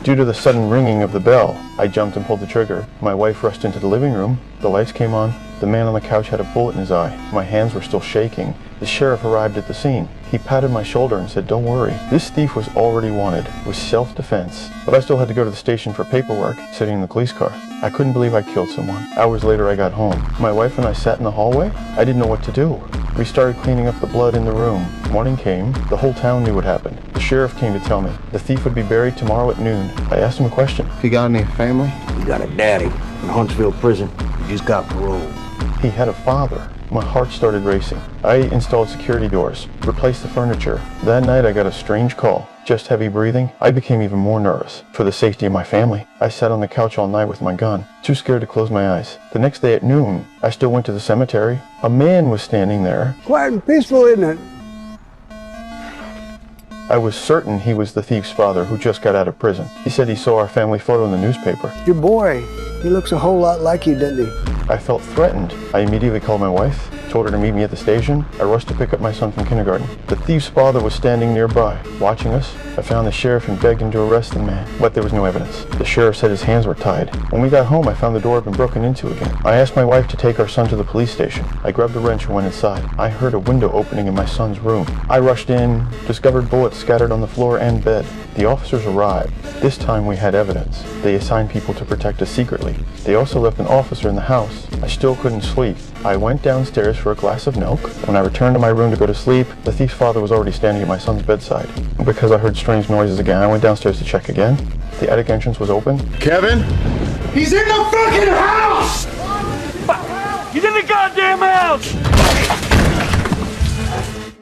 Due to the sudden ringing of the bell, I jumped and pulled the trigger. My wife rushed into the living room. The lights came on. The man on the couch had a bullet in his eye. My hands were still shaking. The sheriff arrived at the scene. He patted my shoulder and said, "Don't worry. This thief was already wanted. It was self-defense." But I still had to go to the station for paperwork, sitting in the police car. I couldn't believe I killed someone. Hours later, I got home. My wife and I sat in the hallway. I didn't know what to do. We started cleaning up the blood in the room. Morning came. The whole town knew what happened. The sheriff came to tell me the thief would be buried tomorrow at noon. I asked him a question. You got any family? He got a daddy in Huntsville prison. He just got parole. He had a father. My heart started racing. I installed security doors, replaced the furniture. That night I got a strange call. Just heavy breathing. I became even more nervous. For the safety of my family, I sat on the couch all night with my gun, too scared to close my eyes. The next day at noon, I still went to the cemetery. A man was standing there. Quiet and peaceful, isn't it? I was certain he was the thief's father who just got out of prison. He said he saw our family photo in the newspaper. Your boy, he looks a whole lot like you, doesn't he? I felt threatened. I immediately called my wife, told her to meet me at the station. I rushed to pick up my son from kindergarten. The thief's father was standing nearby, watching us. I found the sheriff and begged him to arrest the man, but there was no evidence. The sheriff said his hands were tied. When we got home, I found the door had been broken into again. I asked my wife to take our son to the police station. I grabbed a wrench and went inside. I heard a window opening in my son's room. I rushed in, discovered bullets scattered on the floor and bed. The officers arrived. This time we had evidence. They assigned people to protect us secretly. They also left an officer in the house. I still couldn't sleep. I went downstairs for a glass of milk. When I returned to my room to go to sleep, the thief's father was already standing at my son's bedside. Because I heard strange noises again, I went downstairs to check again. The attic entrance was open. Kevin? He's in the fucking house! He's in the goddamn house!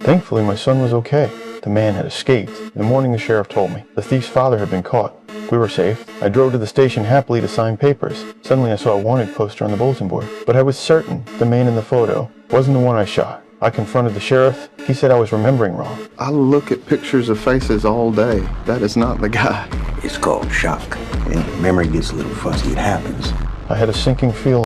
Thankfully, my son was okay. The man had escaped. In the morning, the sheriff told me the thief's father had been caught. We were safe. I drove to the station happily to sign papers. Suddenly, I saw a wanted poster on the bulletin board. But I was certain the man in the photo wasn't the one I shot. I confronted the sheriff. He said I was remembering wrong. I look at pictures of faces all day. That is not the guy. It's called shock. And memory gets a little fuzzy. It happens. I had a sinking feeling.